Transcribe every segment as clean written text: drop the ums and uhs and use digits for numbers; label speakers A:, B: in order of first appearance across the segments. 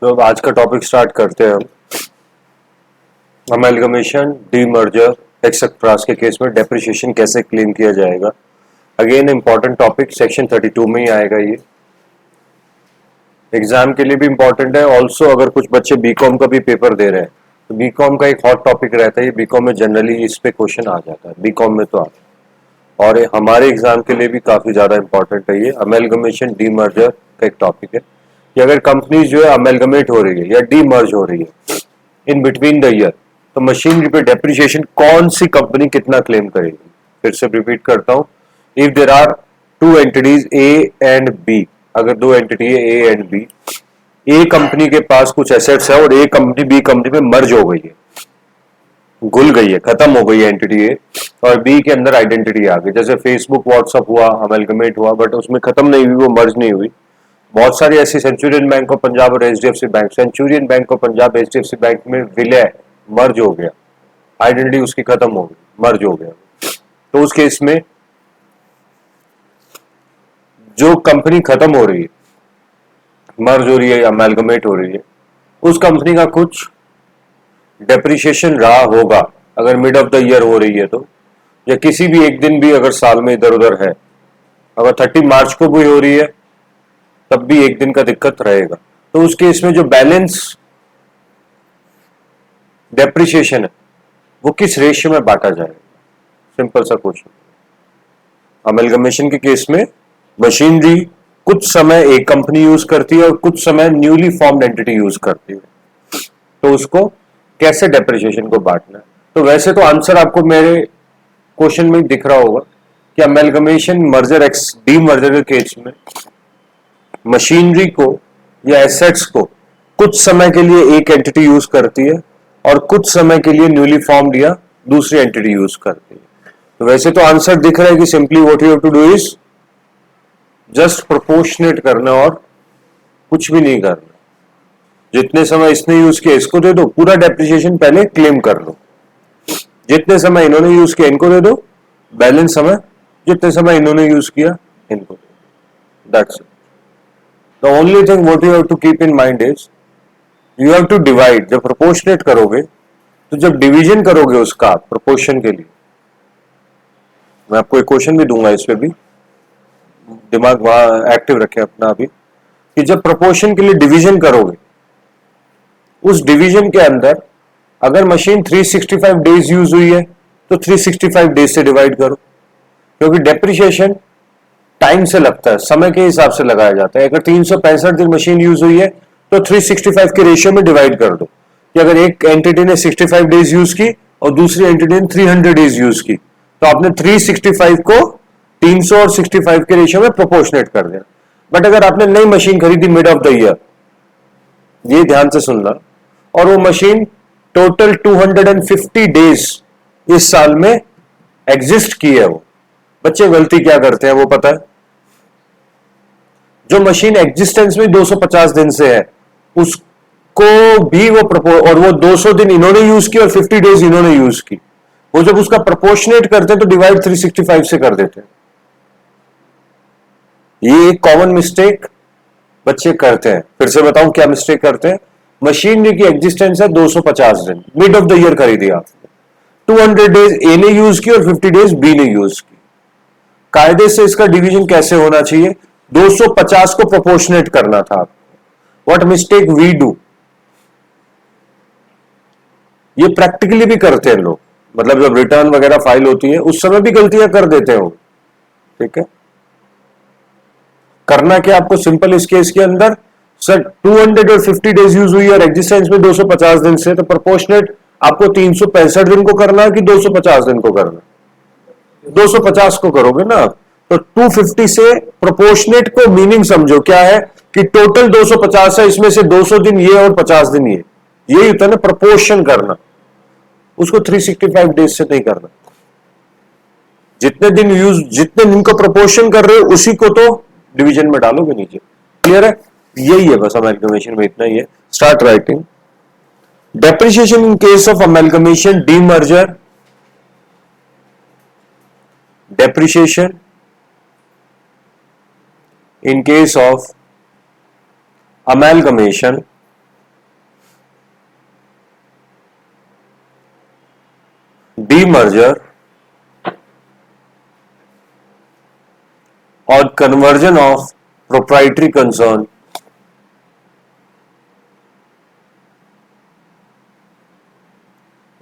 A: तो अब आज का टॉपिक स्टार्ट करते हैं हम। अमेलगमेशन, डीमर्जर, एक्सेट्रा के केस में डेप्रिसिएशन कैसे क्लेम किया जाएगा। अगेन इंपॉर्टेंट टॉपिक, सेक्शन 32 में ही आएगा। ये एग्जाम के लिए भी इंपॉर्टेंट है। ऑल्सो अगर कुछ बच्चे बीकॉम का भी पेपर दे रहे हैं तो बीकॉम का एक हॉट टॉपिक रहता है। बीकॉम में जनरली इस पे क्वेश्चन आ जाता है, बीकॉम में तो आता है, और हमारे एग्जाम के लिए भी काफी ज्यादा इंपॉर्टेंट है। ये अमेलगमेशन डीमर्जर का एक टॉपिक है कि अगर कंपनी जो है अमेलगमेट हो रही है या डीमर्ज हो रही है इन बिटवीन द ईयर, तो मशीनरी पे डेप्रिसिएशन कौन सी कंपनी कितना क्लेम करेगी। फिर से रिपीट करता हूं, if there are two entities A and B, अगर दो एंटिटी है A and B, A company के पास कुछ एसेट्स है और ए कंपनी बी कंपनी में मर्ज हो गई है, घुल गई है, खत्म हो गई है एंटिटी ए, और बी के अंदर आइडेंटिटी आ गई। जैसे फेसबुक व्हाट्सअप हुआ, अमेलगमेट हुआ, बट उसमें खत्म नहीं हुई, वो मर्ज नहीं हुई। बहुत सारी ऐसी, सेंचुरियन बैंक ऑफ पंजाब और HDFC bank, Centurion bank of Punjab HDFC bank में विलय, मर्ज हो गया, आइडेंटिटी उसकी खत्म हो गई, मर्ज हो गया। तो उस केस में जो कंपनी खत्म हो रही है, मर्ज हो रही है, अमेलगमेट हो रही है, उस कंपनी का कुछ डेप्रिसिएशन रहा होगा अगर मिड ऑफ द ईयर हो रही है तो, या किसी भी एक दिन भी अगर साल में इधर उधर है, अगर 30 मार्च को भी हो रही है तब भी एक दिन का दिक्कत रहेगा। तो उस केस में जो बैलेंस डेप्रिसिएशन है वो किस रेशियो में बांटा जाएगा। सिंपल सा क्वेश्चन। अमेलगमेशन के केस में मशीनरी कुछ समय एक कंपनी यूज करती है और कुछ समय न्यूली फॉर्म्ड एंटिटी यूज करती है, तो उसको कैसे डेप्रिसिएशन को बांटना है। तो वैसे तो आंसर आपको मेरे क्वेश्चन में दिख रहा होगा कि amalgamation merger x D merger के केस में मशीनरी को या एसेट्स को कुछ समय के लिए एक एंटिटी यूज करती है और कुछ समय के लिए न्यूली फॉर्म्ड या दूसरी एंटिटी यूज करती है। तो वैसे तो आंसर दिख रहा है कि simply what you have to do is just proportionate करना और कुछ भी नहीं करना। जितने समय इसने यूज किया इसको दे दो, पूरा डेप्रिसिएशन पहले क्लेम कर लो। जितने समय इन्होंने यूज किया इनको दे दो, बैलेंस समय जितने समय इन्होंने यूज किया इनको, that's it. The only thing what you have to keep in mind is you have to divide. जब प्रोपोर्शनेट करोगे तो जब डिवीजन करोगे उसका प्रोपोर्शन के लिए, मैं आपको एक क्वेश्चन भी दूंगा, इस पे भी दिमाग वहां एक्टिव रखें अपना अभी, कि जब प्रोपोर्शन के लिए डिवीजन करोगे, उस डिवीजन के अंदर अगर मशीन 365 डेज यूज हुई है तो 365 डेज से डिवाइड करो, क्योंकि डेप्रिसिएशन टाइम से लगता है, समय के हिसाब से लगाया जाता है। अगर 365 दिन मशीन यूज हुई है तो 365 के रेशियो में डिवाइड कर दो, कि अगर एक एंटिटी ने 65 डेज यूज की और दूसरी एंटिटी ने 300 डेज यूज की, तो आपने 365 को 300 और 65 के रेशियो में प्रोपोर्शनेट कर दिया। बट अगर आपने नई मशीन खरीदी मिड ऑफ द ईयर, ये ध्यान से सुनना, और वो मशीन टोटल 250 डेज इस साल में एग्जिस्ट की है, वो बच्चे गलती क्या करते हैं वो पता है। जो मशीन एग्जिस्टेंस में 250 दिन से है उसको भी वो और वो 200 दिन इन्होंने यूज की और 50 डेज इन्होंने यूज की, वो जब उसका प्रोपोर्शनेट करते हैं तो डिवाइड 365 से कर देते हैं। ये एक कॉमन मिस्टेक बच्चे करते हैं। फिर से बताऊं क्या मिस्टेक करते हैं। मशीनरी की एग्जिस्टेंस है 250 दिन, मिड ऑफ द ईयर खरीदी आपने, 200 डेज ए ने यूज की और 50 डेज बी ने यूज की। कायदे से इसका डिवीजन कैसे होना चाहिए, 250 को प्रोपोर्शनेट करना था। व्हाट मिस्टेक वी डू, ये प्रैक्टिकली भी करते हैं लोग, मतलब जब रिटर्न वगैरह फाइल होती है उस समय भी गलतियां कर देते हो, ठीक है। करना क्या आपको, सिंपल इस केस के अंदर सर 200 और 50 डेज यूज हुई और एग्जिस्टेंस में 250 दिन से, तो प्रोपोर्शनेट आपको 365 दिन को करना है कि 250 दिन को करना है, 250 को करोगे ना। तो 250 से प्रोपोर्शनेट को मीनिंग समझो क्या है, कि टोटल 250 है, इसमें से 200 दिन ये और 50 दिन ये, यही होता है ना प्रोपोर्शन करना। उसको 365 डेज से नहीं करना। जितने दिन यूज, जितने दिन को प्रोपोर्शन कर रहे हो उसी को तो डिवीजन में डालोगे नीचे। क्लियर है, यही है बस अमेलगमेशन में, इतना ही है। Start writing. Depreciation in case of amalgamation demerger, depreciation in case of amalgamation demerger or conversion of proprietary concern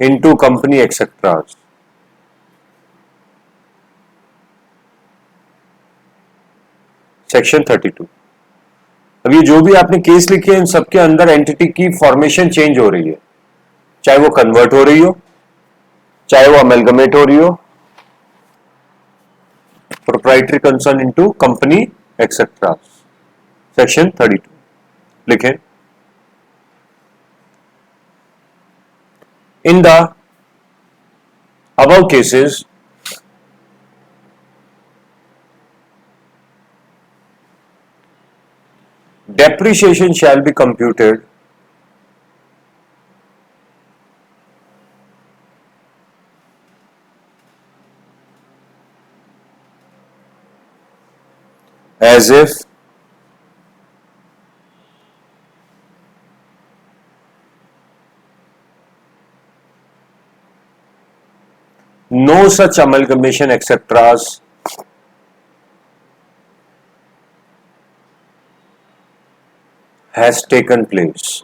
A: into company etc. Section 32। अब ये जो भी आपने केस लिखे हैं इन सबके अंदर एंटिटी की फॉर्मेशन चेंज हो रही है, चाहे वो कन्वर्ट हो रही हो, चाहे वो अमेलगमेट हो रही हो, proprietary concern into company etcetera. Section 32 लिखें, in the above cases depreciation shall be computed as if no such amalgamation etc. has taken place।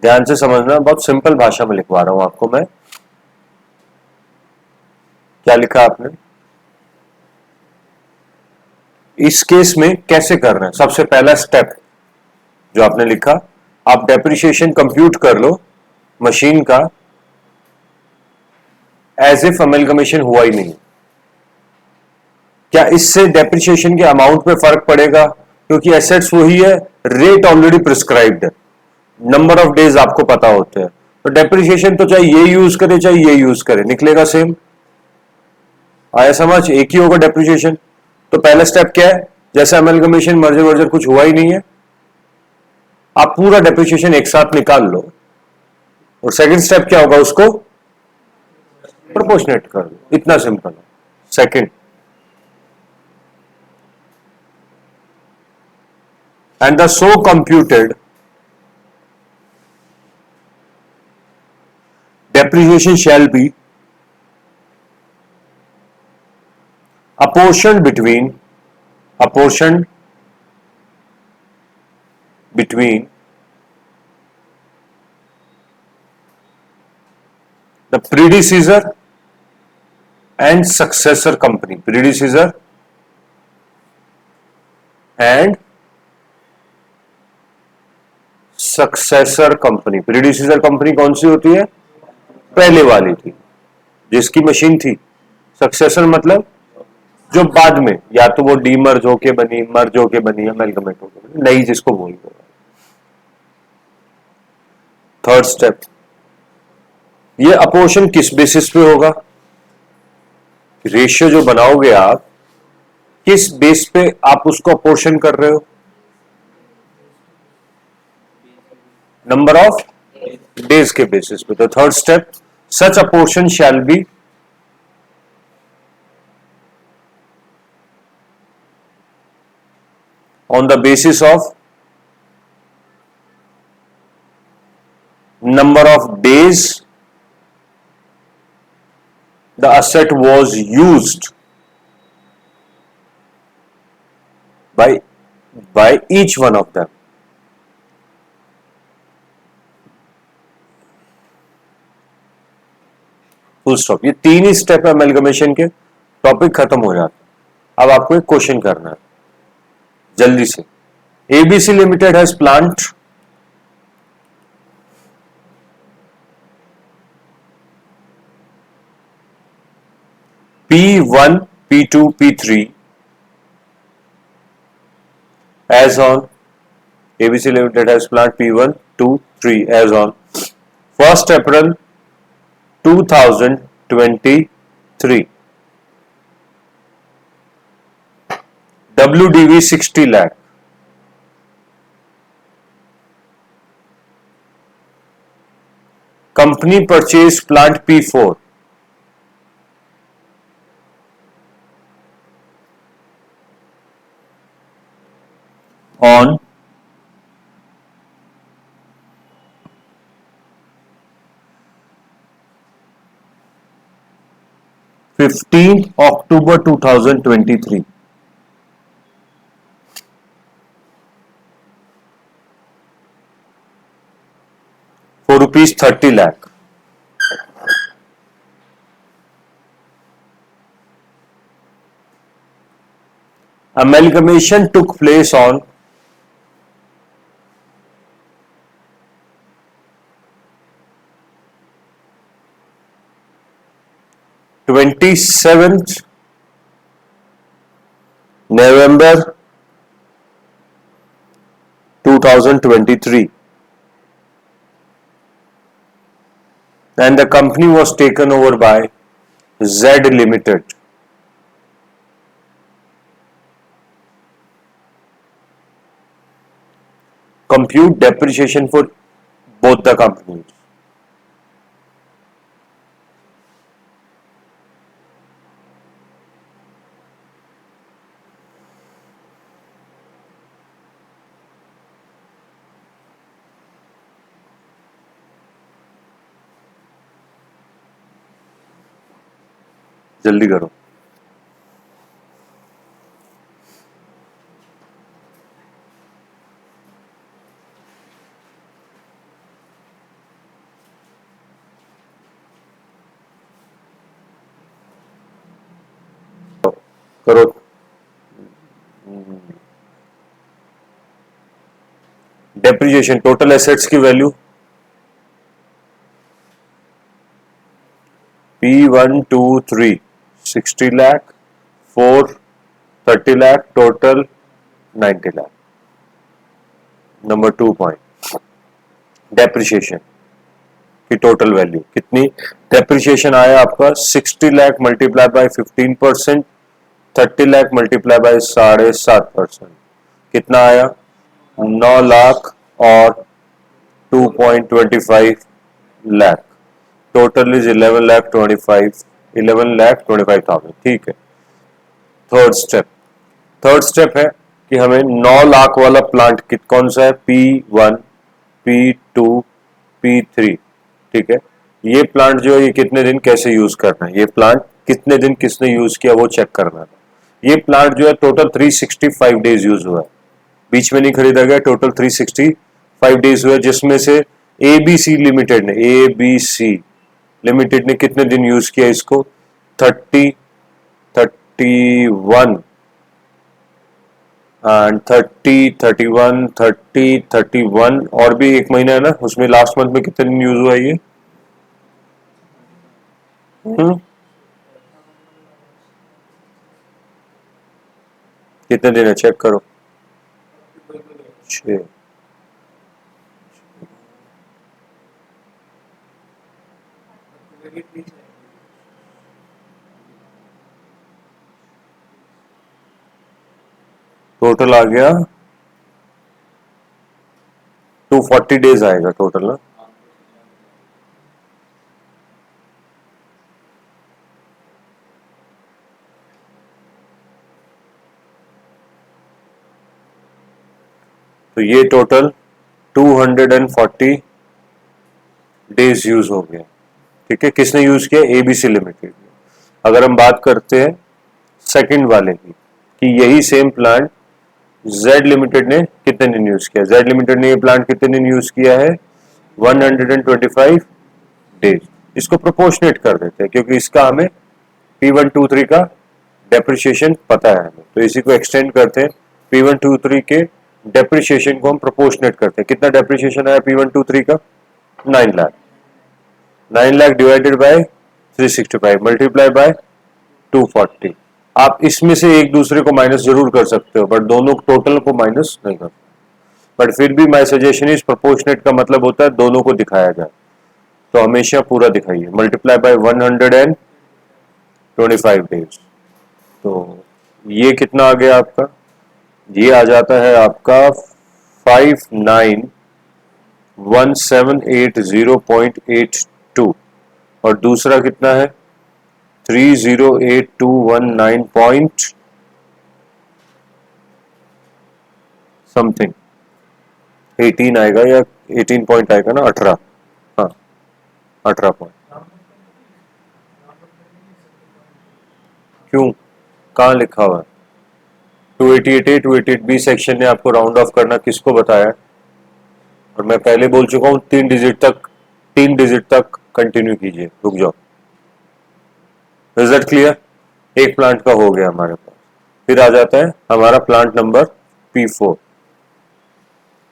A: ध्यान से समझना, बहुत सिंपल भाषा में लिखवा रहा हूं आपको मैं। क्या लिखा आपने? इस केस में कैसे करना है? सबसे पहला स्टेप जो आपने लिखा, आप डेप्रिसिएशन कंप्यूट कर लो मशीन का एज इफ अमेलगमेशन हुआ ही नहीं। क्या इससे डेप्रिसिएशन के अमाउंट पे फर्क पड़ेगा? क्योंकि एसेट्स वही है, रेट ऑलरेडी प्रिस्क्राइब्ड है, नंबर ऑफ डेज आपको पता होते हैं, तो डेप्रिसिएशन तो चाहे ये यूज करे चाहे ये यूज करे निकलेगा सेम। आया समझ? एक ही होगा डेप्रिसिएशन। तो पहला स्टेप क्या है? जैसे अमेलगमेशन मर्जर वर्जर कुछ हुआ ही नहीं है, आप पूरा डेप्रिसिएशन एक साथ निकाल लो। और सेकंड स्टेप क्या होगा? उसको प्रोपोर्शनेट कर लो, इतना सिंपल है। Second, and the so computed depreciation shall be apportioned between the predecessor and successor company, predecessor and successor company. Predecessor company कौन सी होती है? पहले वाली थी जिसकी मशीन थी। सक्सेसर मतलब जो बाद में, या तो वो डीमर्ज होके बनी, मर्ज होके बनी, अमेलगमेट होके बनी, नई जिसको बोल दो। थर्ड स्टेप, ये अपोर्शन किस बेसिस पे होगा? रेशियो जो बनाओगे आप, किस बेस पे आप उसको अपोर्शन कर रहे हो? नंबर ऑफ डेज के बेसिस पे। तो third step, such apportion shall be on the basis of number of days the asset was used by each one of them। Full stop. ये तीन ही स्टेप है अमेलगमेशन के, टॉपिक खत्म हो जाता। अब आपको एक क्वेश्चन करना है जल्दी से। ABC limited has plant P1, P2, P3 as on ABC Limited has plant P1, 2, 3 as on 1st April 2023। WDV 60 lakh। Company purchased plant P4 on 1 15 October 2023 for rupees 30 lakh. Amalgamation took place on 27th November 2023 and the company was taken over by Z Limited. Compute depreciation for both the companies. जल्दी करो. करो. Depreciation total assets की value P123 60 lakh, 4 30 lakh, total 90 lakh. Number 2 point depreciation की total value कितनी. Depreciation आया आपका 60 lakh multiply by 15%, 30 lakh multiply by 7.5%, कितना आया 9 लाख और 2.25 लाख. Total is 11,25,000. ठीक है. थर्ड स्टेप है कि हमें 9 लाख वाला प्लांट कौन सा है, P1 P2 P3. ठीक है. ये प्लांट जो है ये कितने दिन कैसे यूज करना है, ये प्लांट कितने दिन किसने यूज किया वो चेक करना है. ये प्लांट जो है टोटल 365 डेज यूज हुआ है, बीच में नहीं खरीदा गया. टोटल 365 डेज हुआ, जिसमें से ABC लिमिटेड ने कितने दिन यूज किया इसको, 30 31 एंड 30 31 और भी एक महीना है ना उसमें. लास्ट मंथ में कितने दिन यूज हुआ ये, कितने दिन है चेक करो. 6. टोटल आ गया 240 डेज आएगा टोटल ना. तो ये टोटल 240 डेज यूज हो गया. ठीक है. किसने यूज किया, ABC लिमिटेड. अगर हम बात करते हैं सेकंड वाले की कि यही सेम प्लांट Z लिमिटेड ने कितने दिन यूज किया. Z लिमिटेड ने ये प्लांट कितने दिन यूज किया है, 125 डेज. इसको प्रोपोर्शनेट कर देते हैं क्योंकि इसका हमें P123 का डेप्रिसिएशन पता है हमें, तो इसी को एक्सटेंड करते हैं. P123 के डेप्रिसिएशन को हम प्रोपोर्शनेट करते हैं. कितना डेप्रिसिएशन आया P123 का, 9 lakh. 9 lakh divided by 365 multiply by 240. आप इसमें से एक दूसरे को माइनस जरूर कर सकते हो बट दोनों टोटल को माइनस नहीं कर. बट फिर भी माय सजेशन इज प्रोपोर्शनेट का मतलब होता है दोनों को दिखाया जाए, तो हमेशा पूरा दिखाइए. Multiply by 125 days. तो ये कितना आ गया आपका, ये आ जाता है आपका 591780.82 और दूसरा कितना है 308219 पॉइंट समथिंग 18 आएगा या 18 पॉइंट आएगा ना, 18. हाँ 18 पॉइंट. क्यों, कहाँ लिखा हुआ है? 288A 288B सेक्शन ने आपको राउंड ऑफ करना किसको बताया है? और मैं पहले बोल चुका हूं 3 डिजिट तक कंटिन्यू कीजिए, रुक जाओ। Result clear? एक प्लांट का हो गया हमारे पास। फिर आ जाता है हमारा plant number P4।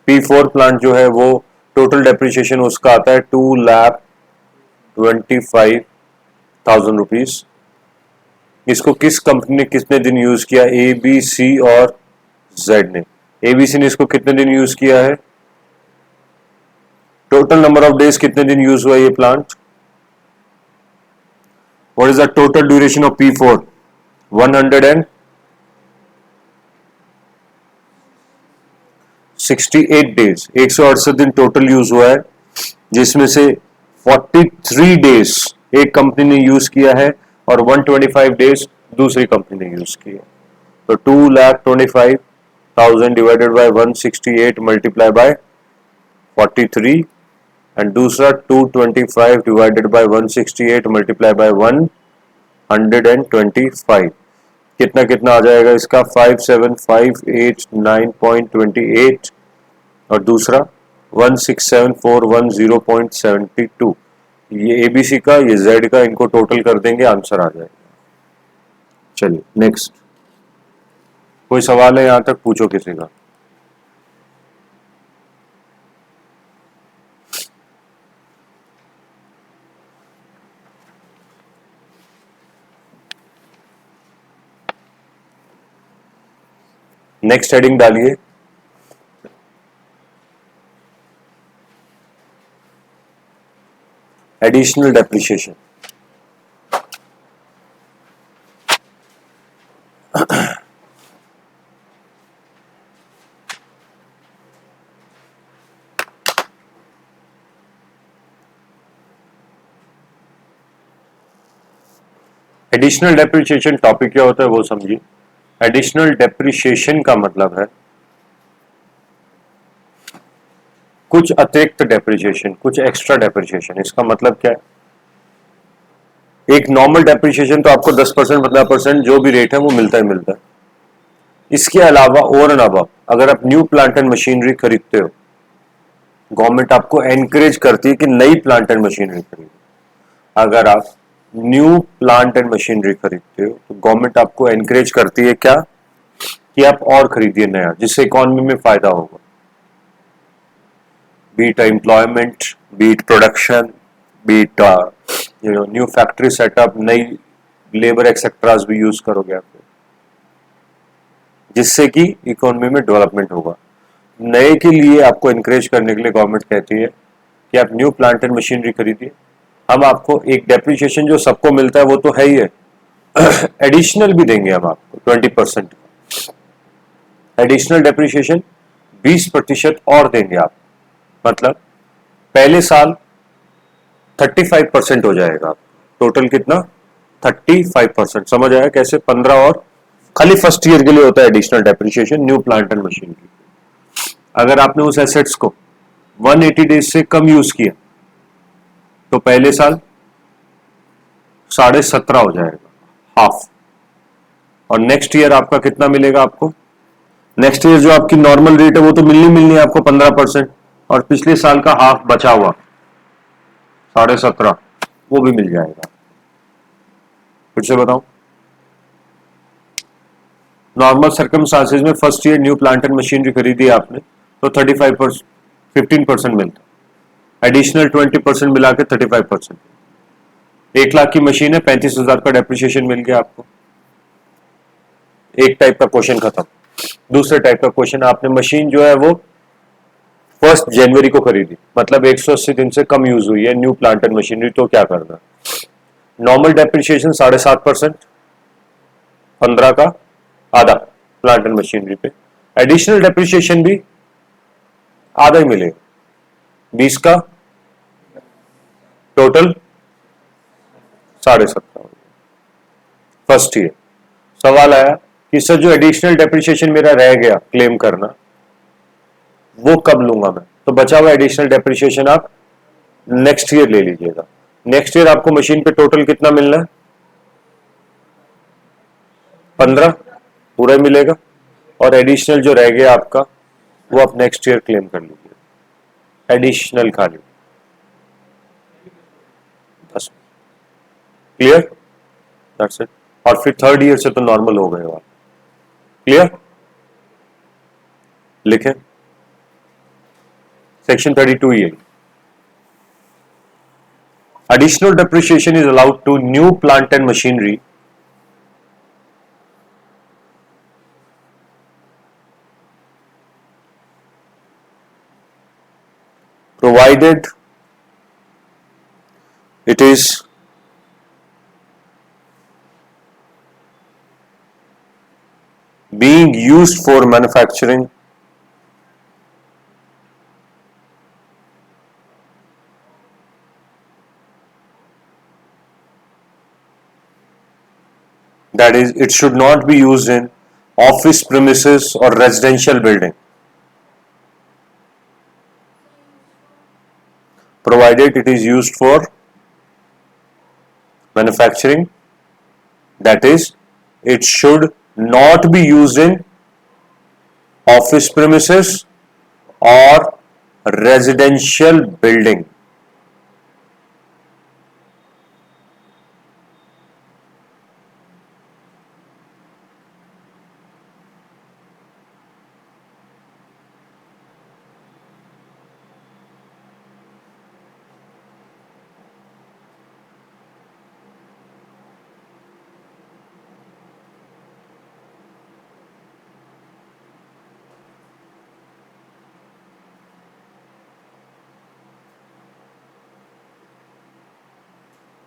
A: P4 plant जो है वो टोटल डेप्रिसिएशन उसका आता है 2,25,000 रुपीज। इसको किस कंपनी ने कितने दिन यूज किया? ए बी सी और जेड ने। एबीसी ने इसको कितने दिन यूज किया है? टोटल नंबर ऑफ डेज कितने दिन यूज हुआ ये plant? What is the total duration of P4? 168 days, 168 दिन टोटल यूज हुआ है, जिसमें से 43 डेज एक कंपनी ने यूज किया है और 125 डेज दूसरी कंपनी ने यूज किया। तो 2,25,000 divided by 168 multiply by 43 and दूसरा 225 डिवाइडेड बाय 168 मल्टीप्लाई बाय 125। कितना कितना आ जाएगा इसका? 57,589.28 और दूसरा 16,741.0.72। ये एबीसी का, ये जेड का, इनको टोटल कर देंगे, आंसर आ जाएगा। चलिए नेक्स्ट। कोई सवाल है यहां तक? पूछो किसी का। नेक्स्ट हेडिंग डालिए। Additional depreciation. Additional depreciation topic क्या होता है वो समझिए। एडिशनल डेप्रिसिएशन का मतलब है कुछ अतिरिक्त डेप्रिसिएशन, कुछ एक्स्ट्रा डेप्रिसिएशन। इसका मतलब क्या है? एक नॉर्मल डेप्रिसिएशन तो आपको 10% 15% जो भी रेट है वो मिलता ही मिलता है। इसके अलावा ओवर एंड अबव अगर आप न्यू प्लांट एंड मशीनरी खरीदते हो, गवर्नमेंट आपको एनकरेज करती है कि नई प्लांट एंड मशीनरी खरीदो। अगर आप न्यू प्लांट एंड मशीनरी खरीदते हो तो गवर्नमेंट आपको एनकरेज करती है क्या? कि आप और खरीदिए नया, जिससे इकोनॉमी में फायदा होगा। Be it employment, be it production, be it new factory setup, नई लेबर एक्सेट्रास भी यूज करोगे आप, जिससे कि इकोनॉमी में डेवलपमेंट होगा। नए के लिए आपको एनकरेज करने के लिए गवर्नमेंट कहती है कि आप न्यू प्लांट एंड मशीनरी खरीदिए। हम आपको एक डेप्रिसिएशन जो सबको मिलता है वो तो है ही है, एडिशनल भी देंगे हम आपको 20%। एडिशनल डेप्रिसिएशन 20% और देंगे आप। मतलब पहले साल 35% हो जाएगा। टोटल कितना? 35%। समझ आया कैसे? 15 और खाली फर्स्ट ईयर के लिए होता है additional depreciation new plant and machinery. अगर आपने उस एसेट्स को 180 डेज से कम यूज किया तो पहले साल 17.5 हो जाएगा, हाफ। और नेक्स्ट ईयर आपका कितना मिलेगा आपको? नेक्स्ट ईयर जो आपकी नॉर्मल रेट है वो तो मिलनी है आपको 15%, और पिछले साल का हाफ बचा हुआ 17.5 वो भी मिल जाएगा। फिर से बताऊं, नॉर्मल सर्कमस्टांसेस में first year new plant and machinery खरीदी आपने तो 35% 15% मिलता, एडिशनल 20% मिला के 35%। 1 लाख की मशीन है, 35,000 का डेप्रिसिएशन मिल गया आपको। एक टाइप का क्वेश्चन खत्म। दूसरे टाइप का क्वेश्चन, आपने मशीन जो है वो 1 जनवरी को खरीदी, मतलब 180 दिन से कम यूज हुई है न्यू प्लांट एंड मशीनरी, तो क्या करना? नॉर्मल डेप्रिसिएशन 7.5%, 15 का आधा प्लांट एंड मशीनरी पे। एडिशनल डेप्रिसिएशन भी आधा ही मिलेगा, 20 का, टोटल 17.5। फर्स्ट ईयर सवाल आया कि सर जो एडिशनल डेप्रिसिएशन मेरा रह गया क्लेम करना, वो कब लूंगा मैं? तो बचा हुआ एडिशनल डेप्रिसिएशन आप नेक्स्ट ईयर ले लीजिएगा। नेक्स्ट ईयर आपको मशीन पे टोटल कितना मिलना है? 15 पूरा मिलेगा, और एडिशनल जो रह गया आपका वो आप नेक्स्ट ईयर क्लेम कर लीजिए, एडिशनल खाली बस। क्लियर? That's it. और फिर थर्ड ईयर से तो नॉर्मल हो गए आप। क्लियर? लिखें सेक्शन 32 ये, additional depreciation is allowed to new plant and machinery provided it is being used for manufacturing that is, it should not be used in office premises or residential building, provided it is used for manufacturing, that is, it should not be used in office premises or residential building.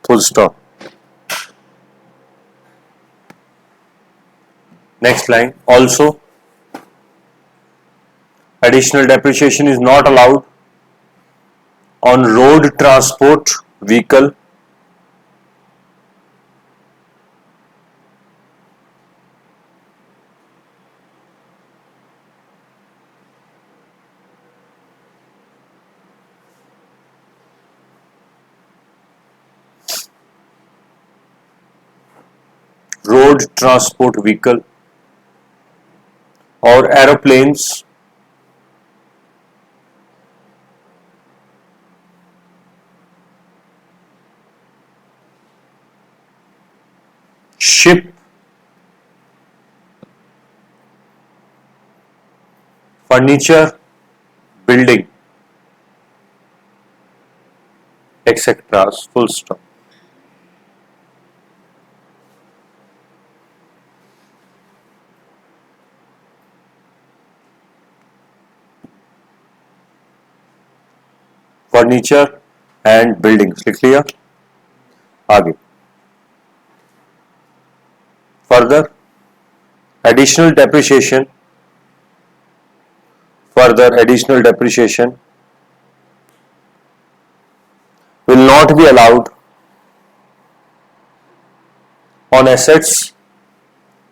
A: Full stop. Next line. Also, additional depreciation is not allowed on road transport vehicle road transport vehicle or aeroplanes ship furniture building etc. Full stop. Furniture and buildings लिख लिया। आगे further additional depreciation, further additional depreciation will not be allowed on assets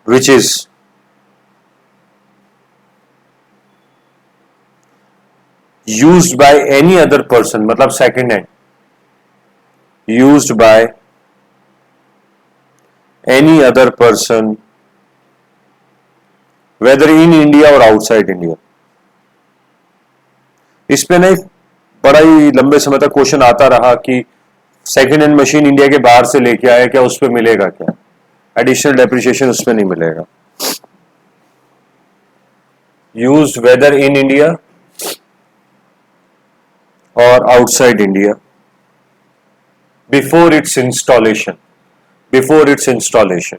A: which is used by any other person, मतलब second hand, used by any other person whether in India or outside India। इस पे नहीं बड़ा ही लंबे समय तक question आता रहा कि सेकेंड हैंड मशीन इंडिया के बाहर से लेके आया, क्या उस पर मिलेगा, क्या एडिशनल डेप्रिसिएशन उस पर नहीं मिलेगा। यूज्ड वेदर इन इंडिया और outside India before it's installation, before it's installation.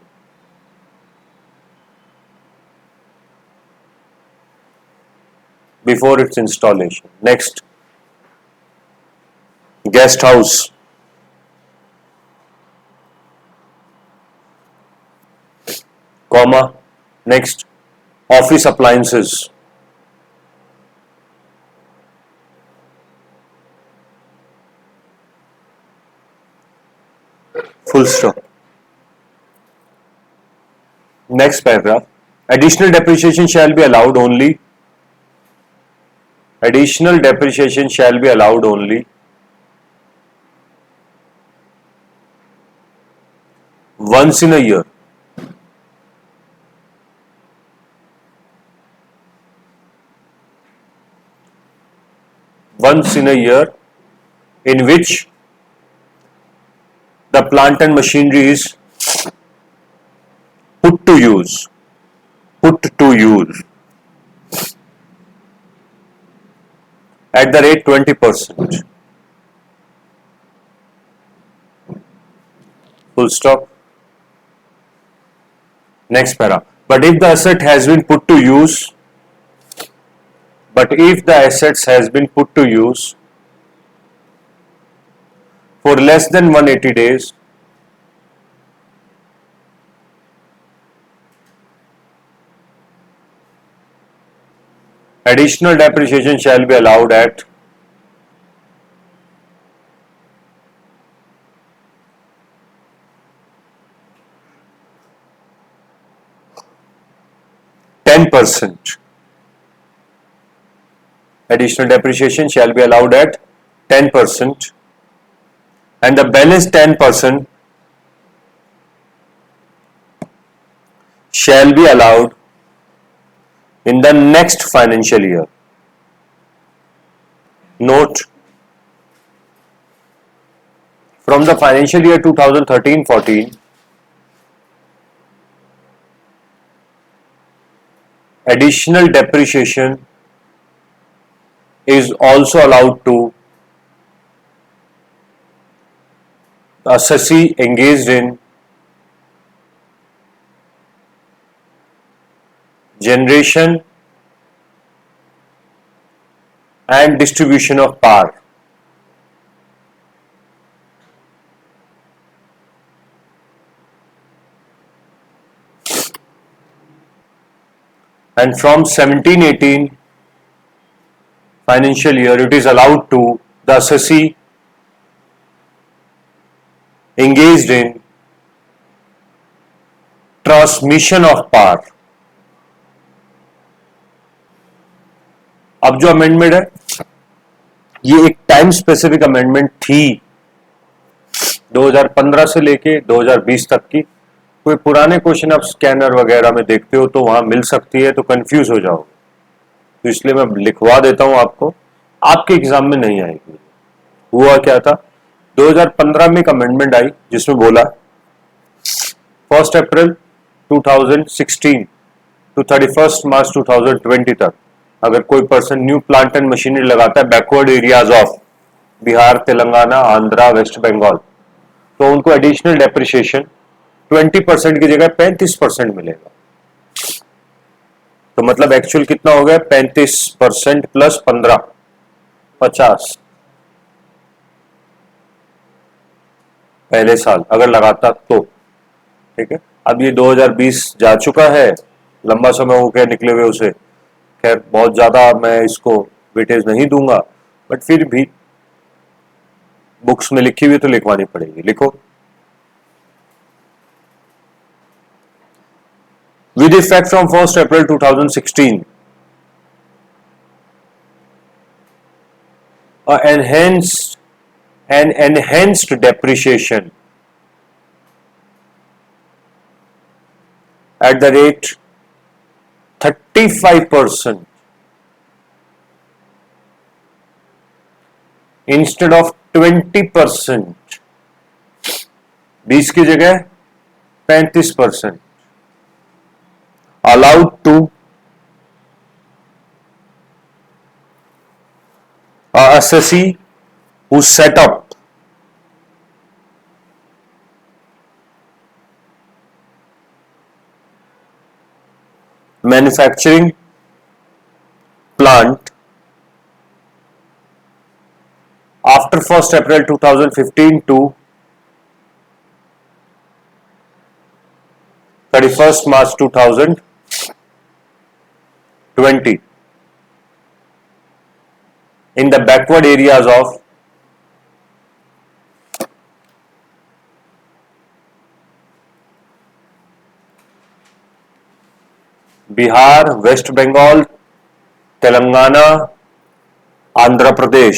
A: Before its installation. Next, guest house, comma, next, office appliances, full stop. Next paragraph, additional depreciation shall be allowed only, additional depreciation shall be allowed only once in a year, once in a year in which the plant and machinery is put to use at the rate 20%. Full stop. Next para. But if the asset has been put to use, for less than 180 days, additional depreciation shall be allowed at 10%. Additional depreciation shall be allowed at 10%, and the balance 10% shall be allowed in the next financial year. Note, from the financial year 2013-14, additional depreciation is also allowed to the assessee engaged in generation and distribution of power. And from 17-18 financial year, it is allowed to the assessee engaged in transmission of power. अब जो amendment है ये एक time specific amendment थी 2015 से लेके 2020 तक की। कोई पुराने क्वेश्चन आप स्कैनर वगैरह में देखते हो तो वहां मिल सकती है, तो कंफ्यूज हो जाओगे, तो इसलिए मैं लिखवा देता हूं आपको, आपके एग्जाम में नहीं आएगी। हुआ क्या था, 2015 में एक अमेंडमेंट आई जिसमें बोला 1 अप्रैल 2016 टू 31 मार्च 2020 तक अगर कोई person new plant and machinery लगाता है backward areas of Bihar, Telangana, Andhra, West Bengal, तो उनको एडिशनल डेप्रिसिएशन 20% की जगह 35% मिलेगा। तो मतलब एक्चुअल कितना हो गया, 35% प्लस 15, 50 पहले साल अगर लगाता तो। ठीक है, अब ये 2020 जा चुका है, लंबा समय हो गया निकले हुए उसे, खैर बहुत ज्यादा मैं इसको वेटेज नहीं दूंगा, बट फिर भी बुक्स में लिखी हुई तो लिखवानी पड़ेगी। लिखो, with effect from 1st April 2016, an enhanced depreciation at the rate 35% instead of 20%, 20 की जगह 35%, allowed to assessee who set up manufacturing plant after 1st April 2015 to 31st March 2020 in the backward areas of Bihar, West Bengal, Telangana, Andhra Pradesh.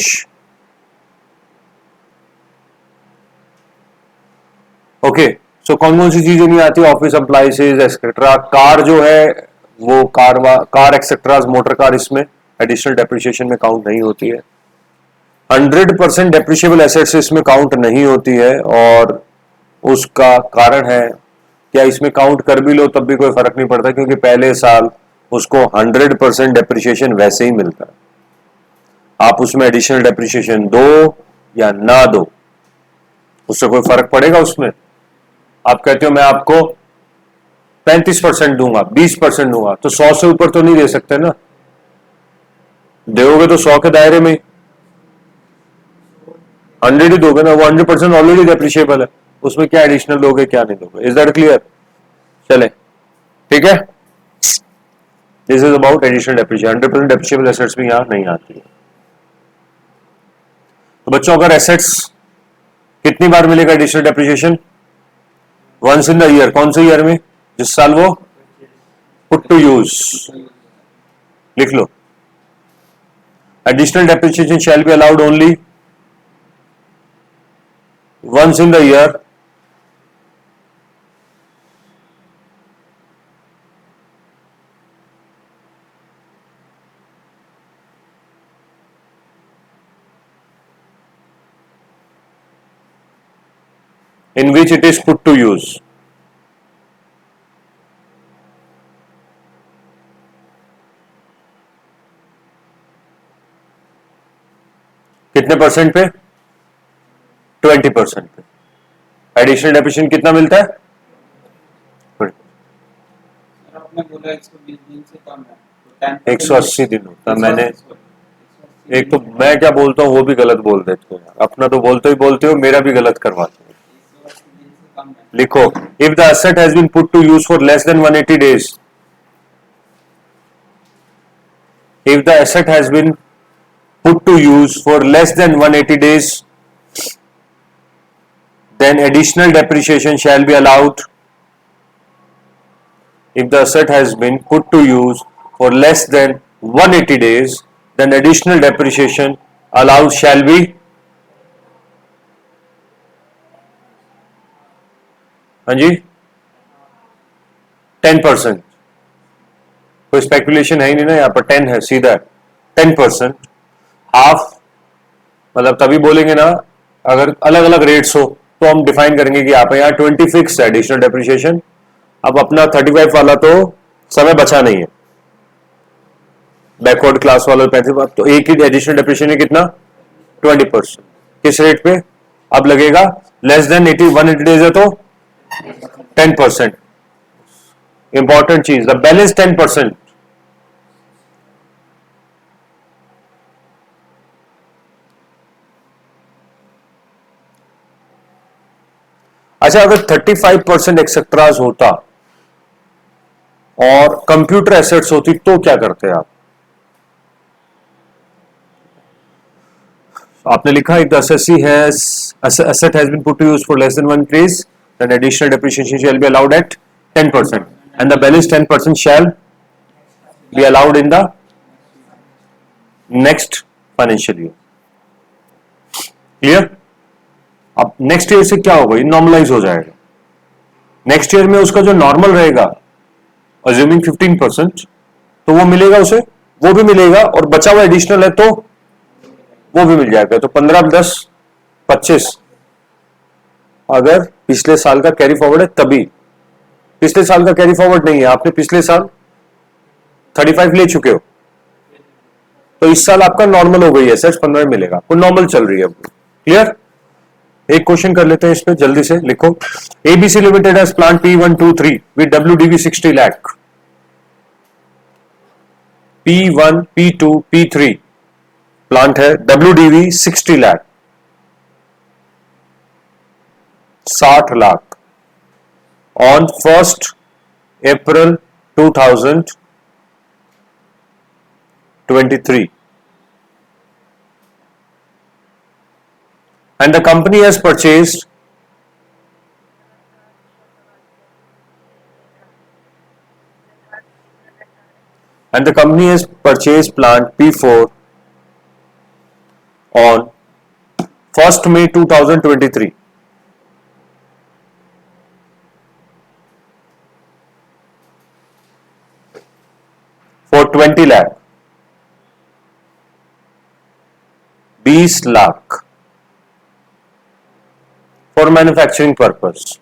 A: Okay, so कौन कौन सी चीजें नहीं आती, office appliances etcetera. Car जो है वो कार एक्सेट्रा मोटर कार इसमें एडिशनल डेप्रिसिएशन में काउंट नहीं होती है। 100% डेप्रिशिएबल एसेट्स इसमें काउंट नहीं होती है, और उसका कारण है क्या, इसमें काउंट कर भी लो तब भी कोई फर्क नहीं पड़ता, क्योंकि पहले साल उसको 100% डेप्रिशिएशन वैसे ही मिलता है। आप उसमें एडिशनल डेप्रिशिएशन दो या ना दो, उससे कोई फर्क पड़ेगा उसमें? आप कहते हो मैं आपको 35% दूंगा, 20% दूंगा, तो 100 से ऊपर तो नहीं दे सकते ना, दोगे तो 100 के दायरे में 100 ही दोगे ना, वो 100% ऑलरेडी डेप्रिशिएबल है, उसमें क्या एडिशनल दोगे क्या नहीं दोगे। Is that clear? चले, ठीक है। This is about additional depreciation. 100% depreciable assets भी यहां नहीं आती है। तो बच्चों, अगर एसेट्स कितनी बार मिलेगा additional depreciation? Once in the year. कौन से ईयर में? जिस साल वो पुट टू यूज। लिख लो, additional depreciation shall be allowed only once in the year in which it is put to use. कितने परसेंट पे? 20% पे। एडिशनल डेप्रिशिएशन कितना मिलता है?
B: आपने बोला 120 दिन से कम है, तो
A: 180 दिन होता है। मैंने एक तो मैं क्या बोलता हूँ वो भी गलत बोल देते हो, अपना तो बोलते हो, मेरा भी गलत करवाते हो।
B: 180 दिन से कम है।
A: लिखो, if the asset has been put to use for less than 180 days, if the asset has been put to use for less than 180 days, then additional depreciation shall be allowed. If the asset has been put to use for less than 180 days, then additional depreciation allowed shall be हाँ जी 10%। कोई speculation है ही नहीं ना यहाँ पर, 10 है सीधा 10%। Half मतलब तभी बोलेंगे ना अगर अलग अलग रेट्स हो, तो हम डिफाइन करेंगे कि यहाँ पे यहाँ 20 फिक्स है एडिशनल डेप्रिशिएशन। अब अपना 35 वाला तो समय बचा नहीं है, बैकवर्ड क्लास वाला 35, तो एक ही एडिशनल डेप्रिशिएशन है कितना? 20%। किस रेट पे अब लगेगा? लेस देन 180 डेज है तो 10%। इंपॉर्टेंट चीज, द बैलेंस 10%। अच्छा, अगर 35% एक्सेट्राज होता और कंप्यूटर एसेट्स होती तो क्या करते आप? आपने लिखा if the asset has been put to use for less than 1 days, then additional depreciation shall be allowed at 10%, and the balance 10% shall be allowed in the next financial year. Clear? अब next year से क्या होगा? Normalise हो जाएगा। Next year में उसका जो normal रहेगा, अज्यूमिंग 15%, तो वो मिलेगा उसे, वो भी मिलेगा, और बचा हुआ एडिशनल है तो वो भी मिल जाएगा। तो 15, 10, 25। अगर पिछले साल का कैरी फॉरवर्ड है तभी, पिछले साल का कैरी फॉरवर्ड नहीं है, आपने पिछले साल 35 ले चुके हो, तो इस साल आपका नॉर्मल हो गई है, सेट 15 मिलेगा, वो नॉर्मल चल रही है। क्लियर? एक क्वेश्चन कर लेते हैं इस पे जल्दी से। लिखो, ABC limited has plant P1, 2, 3 with WDV 60 lakh. P1, P2, P3 plant है, WDV 60 lakh, 60 lakh on 1st April 2023, and the company has purchased plant P4 on 1st May 2023 for 20 lakh. 20 lakh for manufacturing purpose,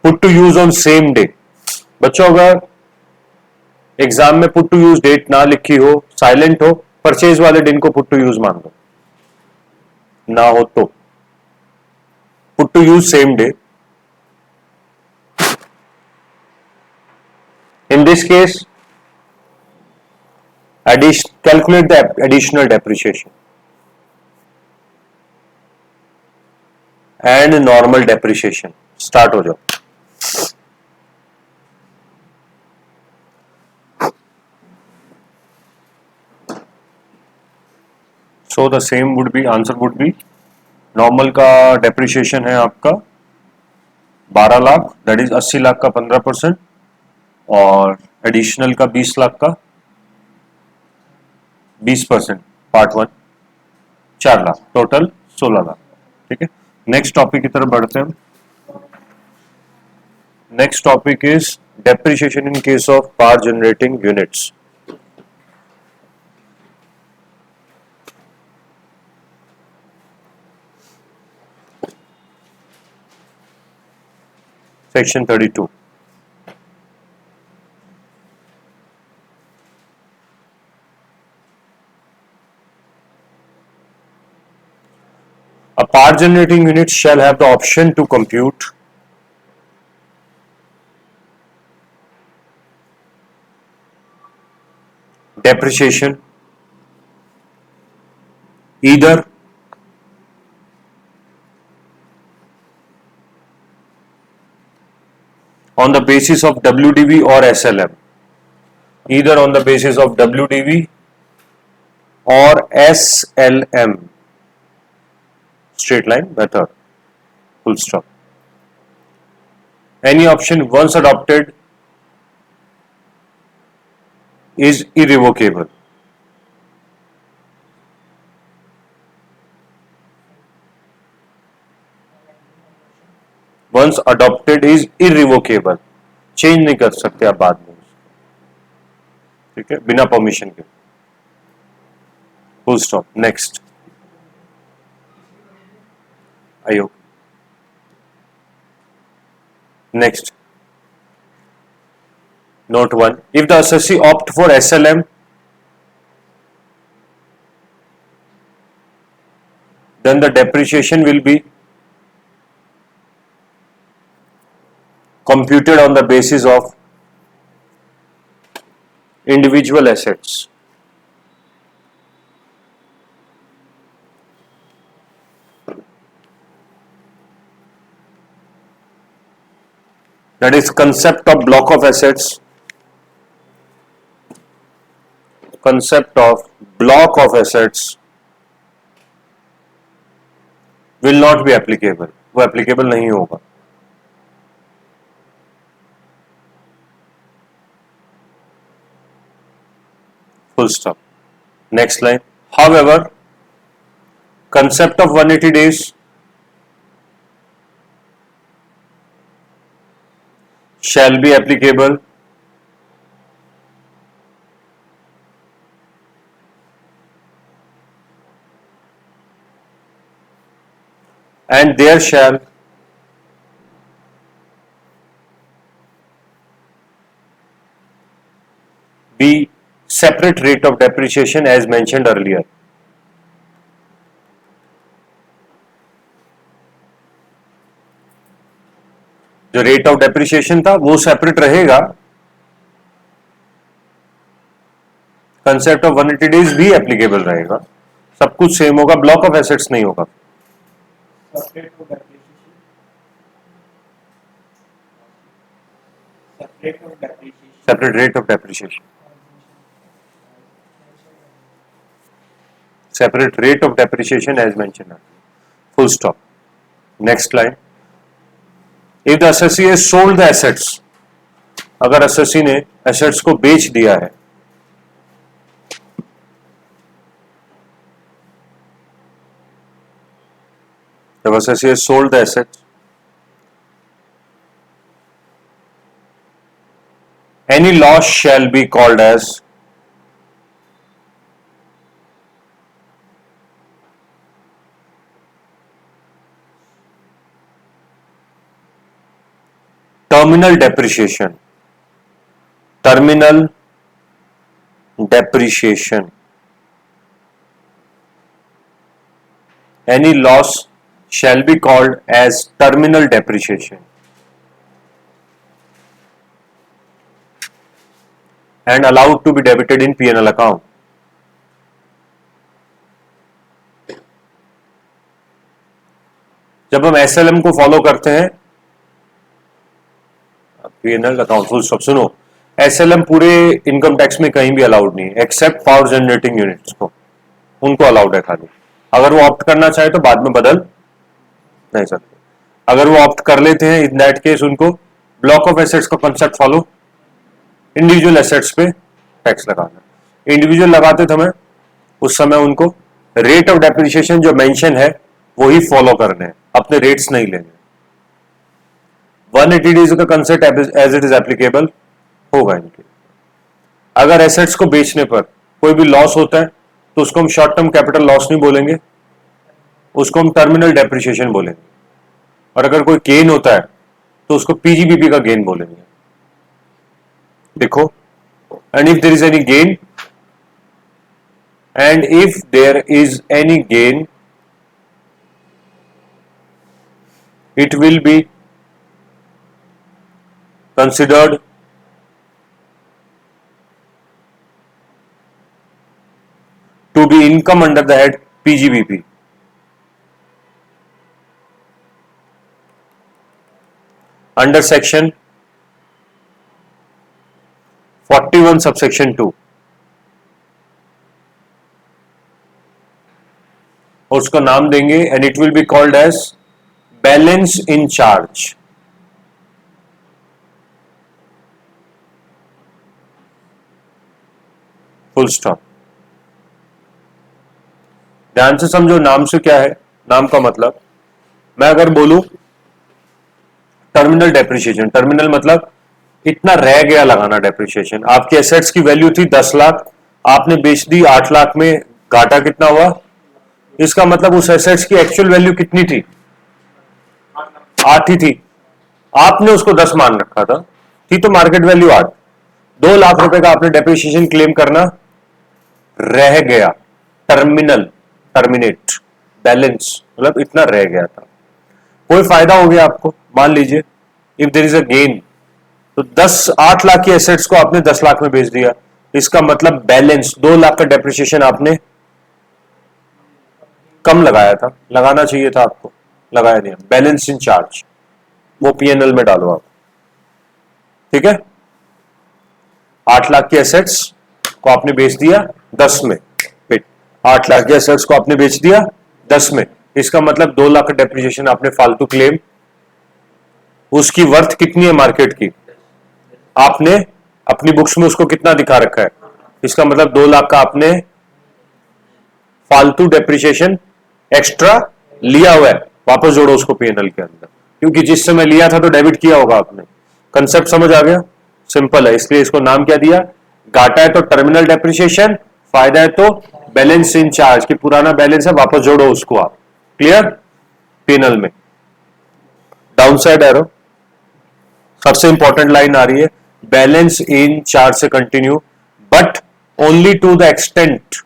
A: put to use on same day. बच्चों अगर exam में put to use date ना लिखी हो, silent हो, purchase वाले दिन को पुट टू यूज मान लो, ना हो तो put to use same day. In this case, calculate the additional depreciation and normal depreciation. Start हो जाओ। So the same would be, answer would be, normal का डेप्रिसिएशन है आपका 12 लाख, दैट इज 80 लाख का 15%, और एडिशनल का 20 लाख का 20%, पार्ट 1 4 लाख, टोटल 16 लाख। ठीक है, नेक्स्ट टॉपिक की तरफ बढ़ते हैं। Next topic is depreciation in case of power generating units. Section 32. A power generating unit shall have the option to compute depreciation either on the basis of WDV or SLM, either on the basis of WDV or SLM, straight line method, full stop. Any option once adopted is irrevocable. Once adopted is irrevocable, change नहीं कर सकते आप बाद में, ठीक है, बिना permission के, फुल स्टॉप। नेक्स्ट आयो, next note 1, if the assessee opt for SLM, then the depreciation will be computed on the basis of individual assets. That is concept of block of assets, concept of block of assets will not be applicable, वो applicable नहीं होगा। Full stop. Next line. However, concept of 180 days shall be applicable and there shall be separate rate of depreciation as mentioned earlier. जो rate of depreciation था वो separate रहेगा, concept of 180 days भी applicable रहेगा, सब कुछ सेम होगा, block of assets नहीं होगा। Separate rate of depreciation, separate rate of depreciation as mentioned, full stop. Next line, if the assessee has sold the assets, अगर असेसी ने एसेट्स को बेच दिया है, जब assessee has sold the assets, any loss shall be called as terminal depreciation, terminal depreciation, any loss shall be called as terminal depreciation and allowed to be debited in P&L account. जब हम SLM को follow करते हैं, P&L account full stop, सुनो, SLM पूरे income tax में कहीं भी अलाउड नहीं है एक्सेप्ट पावर जनरेटिंग यूनिट्स को, उनको अलाउड है खाली। अगर वो ऑप्ट करना चाहे तो बाद में बदल नहीं सकते। अगर वो ऑप्ट कर लेते हैं, इन दैट केस उनको ब्लॉक ऑफ एसेट्स का कंसेप्ट फॉलो, इंडिविजुअल एसेट्स पे टैक्स लगाना। इंडिविजुअल लगाते समय उस समय उनको रेट ऑफ डेप्रिसिएशन जो मेंशन है वो ही फॉलो करने हैं, अपने रेट्स नहीं लेने। 180 डेज का concept as it is applicable होगा इनके। अगर एसेट्स को बेचने पर कोई भी लॉस होता है तो उसको हम शॉर्ट टर्म कैपिटल लॉस नहीं बोलेंगे, उसको हम टर्मिनल डेप्रिसिएशन बोलेंगे। और अगर कोई गेन होता है तो उसको पीजीबीपी का गेन बोलेंगे। देखो, and if there is any gain, and if there is any gain, it will be considered to be income under the head PGBP. Under section 41 subsection 2, और उसका नाम देंगे and it will be called as balance in charge. Full stop. ध्यान से समझो, नाम से क्या है, नाम का मतलब, मैं अगर बोलूं टर्मिनल डेप्रिसिएशन, टर्मिनल मतलब इतना रह गया लगाना डेप्रिसिएशन। आपकी एसेट्स की वैल्यू थी 10 लाख, आपने बेच दी 8 लाख में, घाटा कितना हुआ? इसका मतलब उस एसेट्स की एक्चुअल वैल्यू कितनी थी? 8 ही थी, आपने उसको 10 मान रखा था, थी तो मार्केट वैल्यू 8। 2 लाख रुपए का आपने डेप्रिसिएशन क्लेम करना रह गया, टर्मिनल, टर्मिनेट, बैलेंस मतलब इतना रह गया था। कोई फायदा हो गया आपको, मान लीजिए if there is a gain, तो 8 लाख की एसेट्स को आपने 10 लाख में बेच दिया, इसका मतलब बैलेंस 2 लाख का डेप्रिसिएशन आपने कम लगाया था, लगाना चाहिए था आपको, लगाया नहीं। बैलेंस इन चार्ज वो पीएनएल में डालो आप, ठीक है। 8 लाख की एसेट्स को आपने बेच दिया 10 में, 8 लाख के एसेट्स को आपने बेच दिया 10 में, इसका मतलब 2 लाख का डेप्रिसिएशन आपने फालतू क्लेम, उसकी वर्थ कितनी है मार्केट की, आपने अपनी बुक्स में उसको कितना दिखा रखा है, इसका मतलब 2 लाख का आपने फालतू डेप्रिसिएशन एक्स्ट्रा लिया हुआ है, वापस जोड़ो उसको पीएनएल के अंदर, क्योंकि जिस समय लिया था तो डेबिट किया होगा आपने। कंसेप्ट समझ आ गया? सिंपल है, इसलिए इसको नाम क्या दिया, घाटा है तो टर्मिनल डेप्रिसिएशन, फायदा है तो बैलेंस इन चार्ज, कि पुराना बैलेंस है वापस जोड़ो उसको आप। क्लियर? पीएनएल में डाउन साइड एरो, सबसे इंपॉर्टेंट लाइन आ रही है, बैलेंस इन चार्ज से continue, but only to the extent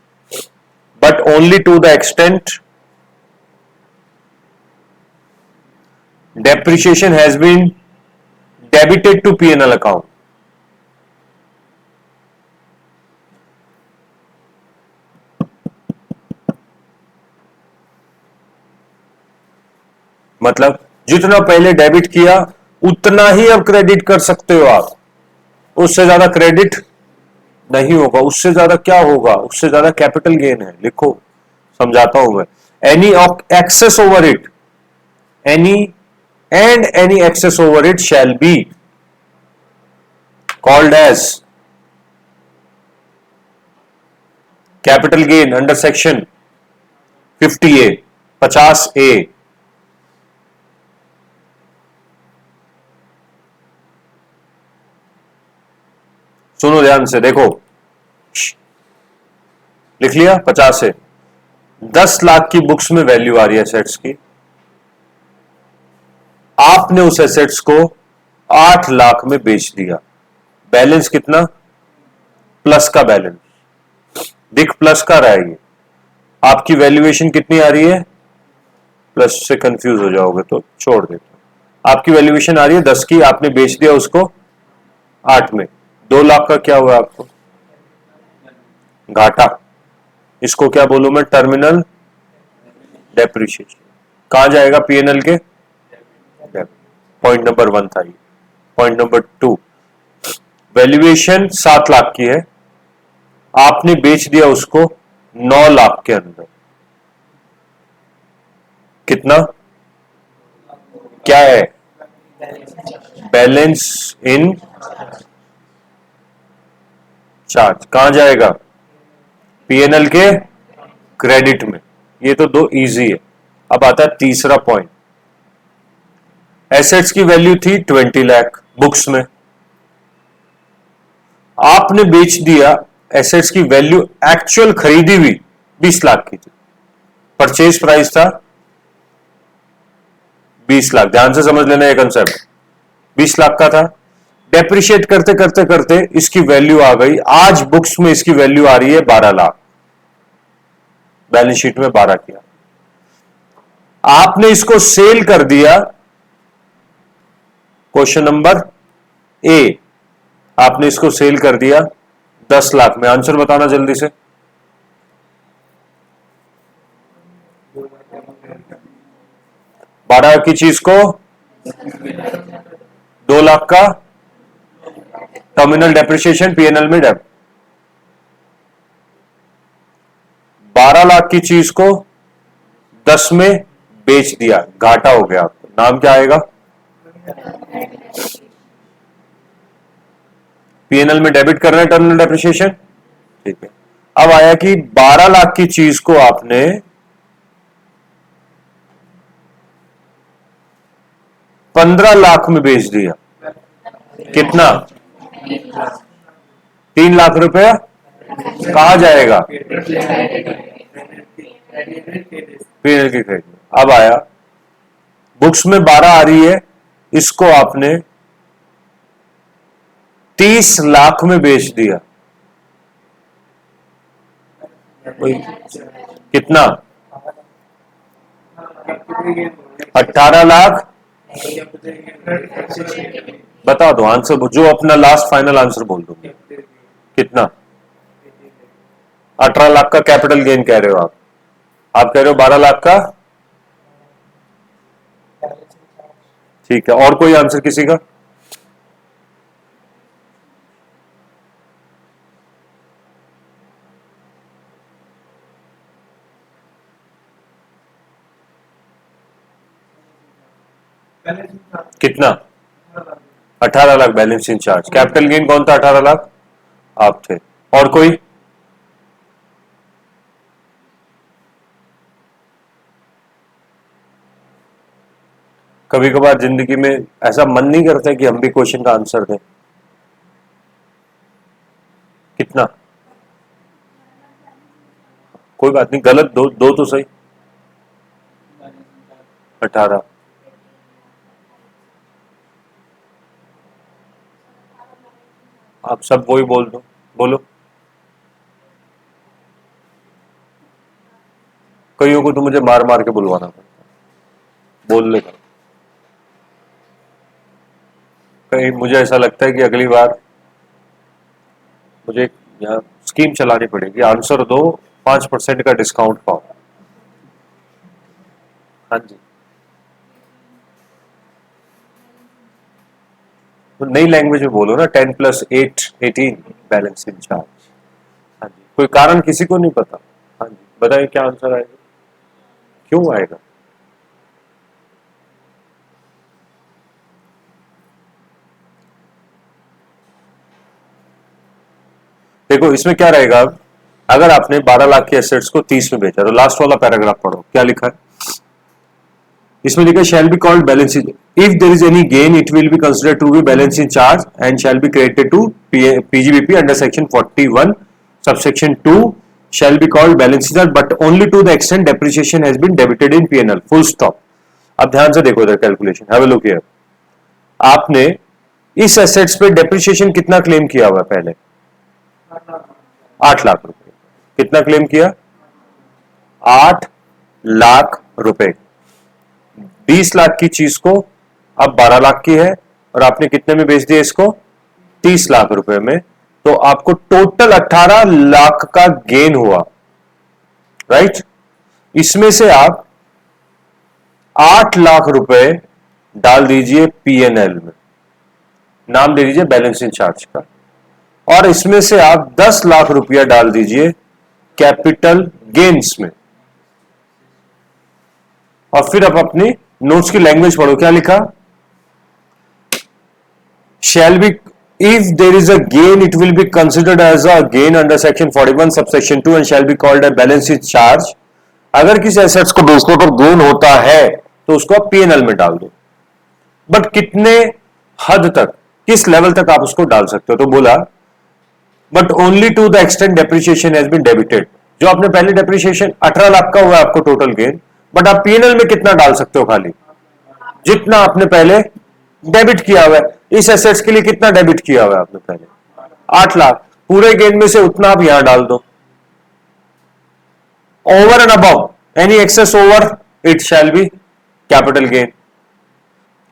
A: depreciation has been debited to P&L account. मतलब जितना पहले डेबिट किया उतना ही अब क्रेडिट कर सकते हो आप, उससे ज्यादा क्रेडिट नहीं होगा। उससे ज्यादा क्या होगा? उससे ज्यादा कैपिटल गेन है। लिखो, समझाता हूं मैं। Any excess over it, any excess over it shall be called as capital gain under section 50A, 50A। सुनो ध्यान से, देखो लिख लिया 50 है, 10 लाख की बुक्स में वैल्यू आ रही है एसेट्स की, आपने उस एसेट्स को 8 लाख में बेच दिया, बैलेंस कितना? प्लस का बैलेंस दिख प्लस का रहा है, ये आपकी वैल्यूएशन कितनी आ रही है? प्लस से कंफ्यूज हो जाओगे तो छोड़ देते, आपकी वैल्यूएशन आ रही है 10 की, आपने बेच दिया उसको 8 में, 2 लाख का क्या हुआ आपको? घाटा। इसको क्या बोलूं मैं? Terminal depreciation. कहां जाएगा? पीएनएल के पॉइंट नंबर 1 था ये। पॉइंट नंबर 2, वैल्यूएशन 7 लाख की है, आपने बेच दिया उसको 9 लाख के अंदर, कितना? क्या है? Balancing charge. कहां जाएगा? पीएनएल के क्रेडिट में। ये तो 2 इजी है। अब आता है तीसरा पॉइंट, एसेट्स की वैल्यू थी 20 लाख बुक्स में, आपने बेच दिया, एसेट्स की वैल्यू एक्चुअल खरीदी हुई 20 लाख की थी, परचेज प्राइस था 20 लाख, ध्यान से समझ लेना ये कंसेप्ट, 20 लाख का था, डेप्रिशिएट करते करते करते इसकी वैल्यू आ गई, आज बुक्स में इसकी वैल्यू आ रही है 12 लाख, बैलेंस शीट में 12 किया, आपने इसको सेल कर दिया, क्वेश्चन नंबर ए, आपने इसको सेल कर दिया 10 लाख में, आंसर बताना जल्दी से। बारह की चीज को 2 लाख का टर्मिनल डेप्रिसिएशन पीएनएल में डेप, 12 लाख की चीज को 10 में बेच दिया, घाटा हो गया, नाम क्या आएगा? पीएनएल में डेबिट कर रहे हैं टर्मिनल डेप्रिसिएशन, ठीक है। अब आया कि 12 लाख की चीज को आपने 15 लाख में बेच दिया, कितना? 3 लाख रुपया कहां जाएगा? पीएनएल की क्रेडिट में। अब आया बुक्स में 12 आ रही है, इसको आपने 30 लाख में बेच दिया, कितना? 18 लाख, बता दो आंसर, जो अपना लास्ट फाइनल आंसर बोल दो, कितना? 18 लाख का कैपिटल गेन कह रहे हो आप कह रहे हो 12 लाख का, ठीक है। और कोई आंसर किसी का? कितना? 18 lakh balance in charge, capital gain कौन था? 18 लाख आप थे, और कोई? कभी कभार जिंदगी में ऐसा मन नहीं करता कि हम भी क्वेश्चन का आंसर दें, कितना? कोई बात नहीं, गलत दो तो सही, 18, आप सब वही बोल दो, बोलो। कईयों को तो मुझे मार मार के बुलवाना पड़ता, बोल लेगा, कहीं मुझे ऐसा लगता है कि अगली बार मुझे यहाँ स्कीम चलानी पड़ेगी, आंसर दो 5% का डिस्काउंट पाओ। हाँ जी, तो नई लैंग्वेज में बोलो ना, 10 + 8 18 बैलेंस इन चार्ज। हाँ जी, कोई कारण किसी को नहीं पता? हाँ जी, बताइए क्या आंसर आएगा, क्यों आएगा? देखो इसमें क्या रहेगा, अगर आपने 12 लाख के एसेट्स को 30 में बेचा, तो लास्ट वाला पैराग्राफ पढ़ो, क्या लिखा है इसमें? लिखा shall be called balance if there is any gain it will be considered to be balancing charge and shall be credited to PGBP under section 41 subsection 2 shall be called balance sheet but only to the extent depreciation has been debited in P&L, full stop। अब ध्यान से देखो इधर calculation, have a look here, आपने इस assets पे depreciation कितना claim किया हुआ है पहले? 8 लाख रुपए। कितना क्लेम किया? 8 लाख रुपए। 20 लाख की चीज को अब 12 लाख की है और आपने कितने में बेच दिया इसको? 30 लाख रुपए में। तो आपको टोटल 18 लाख का गेन हुआ, राइट? इसमें से आप 8 लाख रुपए डाल दीजिए पीएनएल में, नाम दे दीजिए बैलेंसिंग चार्ज का, और इसमें से आप 10 लाख रुपया डाल दीजिए कैपिटल गेन्स में। और फिर आप अपनी नोट्स की लैंग्वेज पढ़ो, क्या लिखा? Shall B, if there is a gain it will be considered as a gain under section 41 subsection 2 and shall be called a balance sheet charge। अगर किसी एसेट्स को बेचने पर गेन होता है तो उसको आप पीएनएल में डाल दो, बट कितने हद तक, किस लेवल तक आप उसको डाल सकते हो? तो बोला but only to the extent depreciation has been debited. जो आपने पहले डेप्रिसिएशन 18 लाख का हुआ आपको टोटल गेन, बट आप पीएनएल में कितना डाल सकते हो? खाली जितना आपने पहले डेबिट किया हुआ है। इस एसेट्स के लिए कितना डेबिट किया हुआ है आपने पहले? 8 लाख। पूरे गेन में से उतना आप यहां डाल दो। Over and above any excess over it shall be capital gain.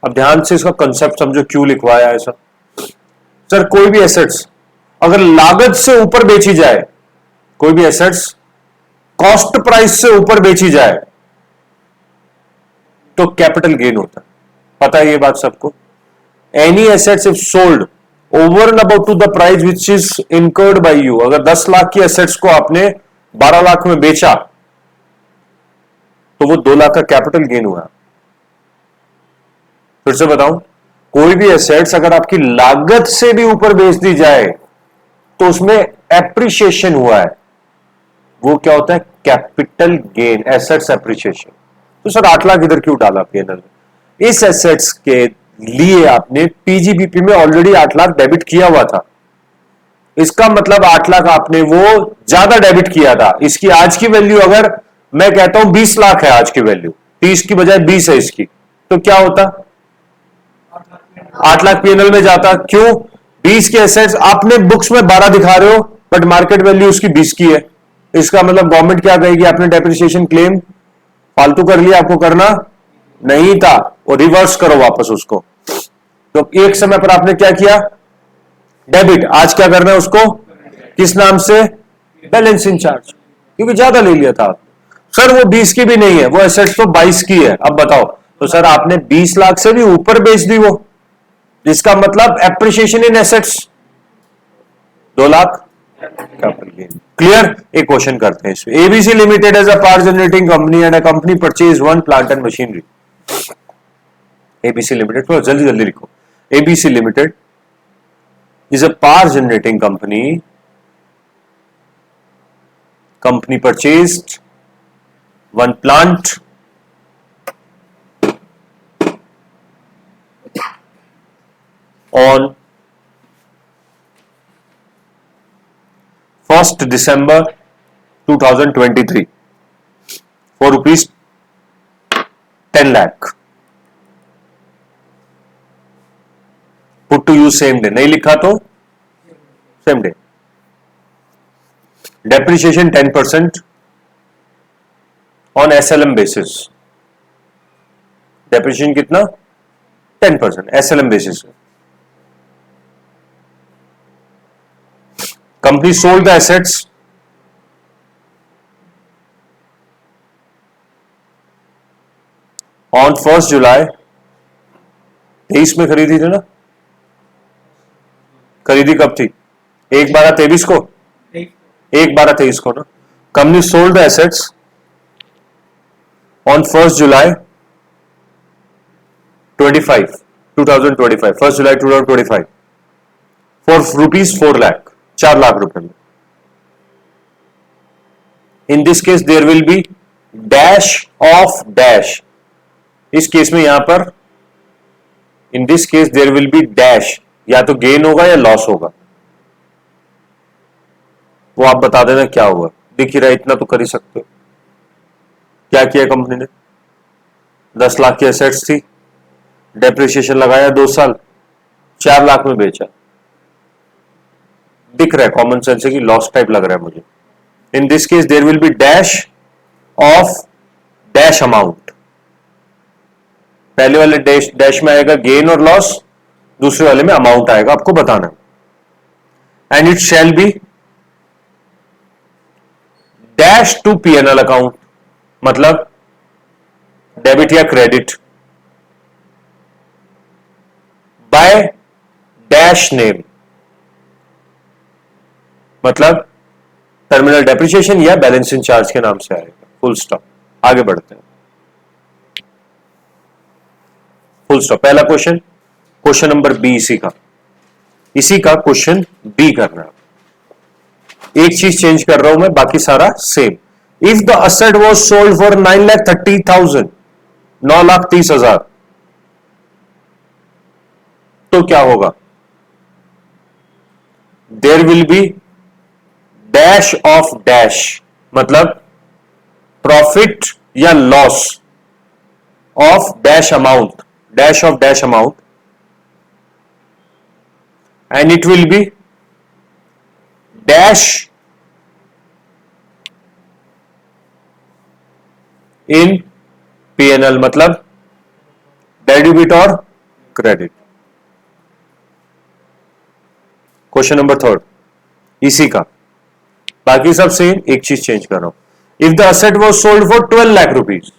A: अब ध्यान से इसका कंसेप्ट समझो, क्यों लिखवाया ऐसा। सर कोई भी एसेट्स अगर लागत से ऊपर बेची जाए, कोई भी एसेट्स कॉस्ट प्राइस से ऊपर बेची जाए तो कैपिटल गेन होता है। पता है ये बात सबको? Any assets if sold over and about to the price which is incurred by you. अगर 10 लाख की एसेट्स को आपने 12 लाख में बेचा तो वो 2 लाख का कैपिटल गेन हुआ। फिर से बताऊं, कोई भी एसेट्स अगर आपकी लागत से भी ऊपर बेच दी जाए तो उसमें एप्रिसिएशन हुआ है, वो क्या होता है? Capital gain, assets appreciation. तो सर 8 लाख इधर क्यों डाला पीएनएल में? इस एसेट्स के लिए आपने पीजीबीपी में ऑलरेडी 8 लाख डेबिट किया हुआ था। इसका मतलब 8 लाख आपने वो ज्यादा डेबिट किया था। इसकी आज की वैल्यू अगर मैं कहता हूं 20 लाख है आज की वैल्यू, 30 की बजाय 20 है इसकी, तो क्या होता? 8 लाख पीएनएल में जाता। क्यों? 20 के एसेट्स आपने बुक्स में 12 दिखा रहे हो बट मार्केट वैल्यू उसकी 20 की है। इसका मतलब गवर्नमेंट क्या कहेगी? आपने डेप्रिसिएशन क्लेम फालतू कर लिया, आपको करना नहीं था, और रिवर्स करो वापस उसको। तो एक समय पर आपने क्या किया? डेबिट। आज क्या करना है उसको? किस नाम से? बैलेंसिंग चार्ज, क्योंकि ज्यादा ले लिया था आपने। सर वो 20 की भी नहीं है, वो एसेट्स तो 22 की है। अब बताओ, तो सर आपने 20 लाख से भी ऊपर बेच दी वो, जिसका मतलब appreciation in assets 2 lakh capital gain. Clear? एक क्वेश्चन करते हैं इसमें। ABC limited is a power generating company and a company purchase 1 plant and machinery. ABC limited, थोड़ा जल्दी जल्दी लिखो। ABC limited is a power generating company. Company purchased 1 plant on 1st December 2023 for rupees 10 lakh. Put to use same day. नहीं लिखा तो same day. Depreciation 10% on SLM basis. Depreciation कितना? 10% SLM basis. Company sold the assets on 1st July 23 में खरीदी थी ना? खरीदी कब थी? 1/12/23 को, 1/12/23 को ना। Company sold the assets on 1st July 2025 1st July 2025 for rupees 4 lakh, 4 lakh रुपए में। In this case there will be dash of dash. इस केस में यहां पर in this case there will be dash, या तो गेन होगा या लॉस होगा, वो आप बता देना क्या हुआ। दिख ही रहा है, इतना तो कर ही सकते हो। क्या किया कंपनी ने? 10 लाख की एसेट्स थी, डेप्रिसिएशन लगाया 2 साल, 4 लाख में बेचा, दिख रहा है, कॉमन सेंस है कि लॉस टाइप लग रहा है मुझे। In this case there will be dash of dash amount. पहले वाले डैश डैश में आएगा गेन और लॉस, दूसरे वाले में अमाउंट आएगा, आपको बताना है। And it shall be dash to PNL account, मतलब डेबिट या क्रेडिट, बाय डैश नेम, मतलब टर्मिनल डेप्रिसिएशन या बैलेंसिंग चार्ज के नाम से आएगा। Full stop. आगे बढ़ते हैं। Full stop. पहला क्वेश्चन, क्वेश्चन नंबर बी इसी का क्वेश्चन बी करना है। एक चीज चेंज कर रहा हूं मैं, बाकी सारा same. If the asset was sold for 9,30,000, 9,30,000, तो क्या होगा? There will be dash of dash, मतलब प्रॉफिट या loss of dash amount, dash of dash amount, and it will be dash in PNL, मतलब डेबिट और क्रेडिट। क्वेश्चन नंबर थर्ड इसी का, बाकी सब सेम, एक चीज चेंज कर रहा हूं। If the asset was sold for 12 lakh rupees,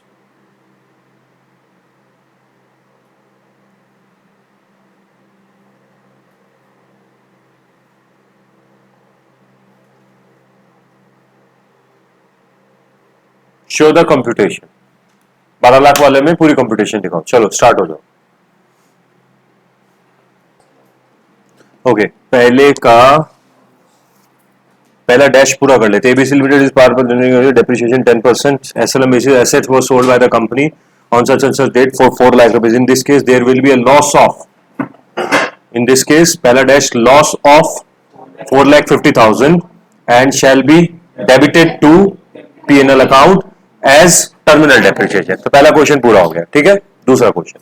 A: show the computation. 12 lakh वाले में पूरी कंप्यूटेशन दिखाओ। चलो स्टार्ट हो जाओ। ओके, पहला डैश पूरा कर लेते हैं। एबीसी लिमिटेड इज पावर पर depreciation 10%, SLM basis assets were sold by the company on such and such date for 4 lakh rupees. In this case there will be a loss of, in this case पहला dash loss of 4,50,000 and shall be debited to PNL account as terminal depreciation. तो पहला question पूरा हो गया, ठीक है। दूसरा question,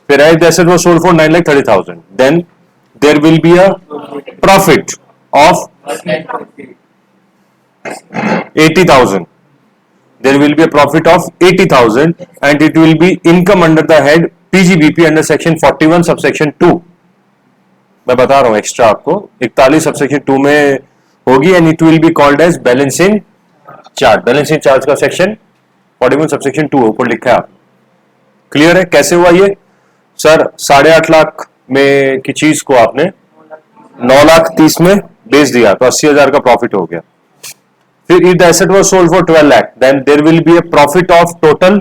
A: फिर if the asset was sold for 9,30,000, then there will be a profit of 80,000. There will be a profit of 80,000 and it will be income under the head PGBP under section 41 subsection 2. मैं बता रहा हूं extra आपको, 41 subsection 2 में होगी and it will be called as balancing charge. Balancing charge का section 41 subsection 2 ऊपर लिखा है आप। क्लियर है? कैसे हुआ ये? सर 8.5 लाख में की चीज को आपने 9,30,000 में बेच दिया तो 80,000 का प्रॉफिट हो गया। फिर if the asset was sold for 12 lakh, then there will be a profit of total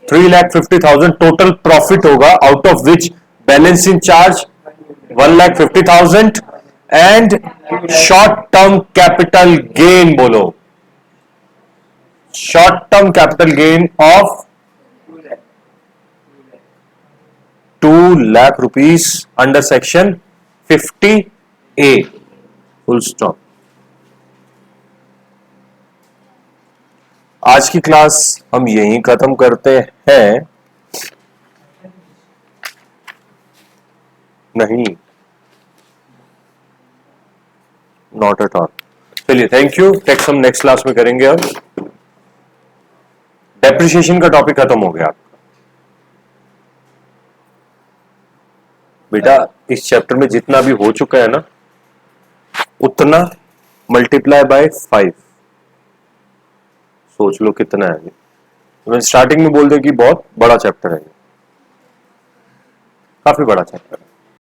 A: 3,50,000 total profit होगा, out of which balancing charge 1,50,000 and short term capital gain, बोलो short term capital gain of 2 lakh rupees under section 50A, full stop। आज की class हम यहीं खत्म करते हैं। नहीं, नॉट एट ऑल। चलिए, थैंक यू। टेक्स्ट हम नेक्स्ट क्लास में करेंगे। अब डेप्रिसिएशन का टॉपिक खत्म हो गया आपका। बेटा इस चैप्टर में जितना भी हो चुका है ना, उतना मल्टीप्लाई बाय 5। सोच लो कितना है। मैं स्टार्टिंग में बोल दे कि बहुत बड़ा चैप्टर है, काफी बड़ा चैप्टर है।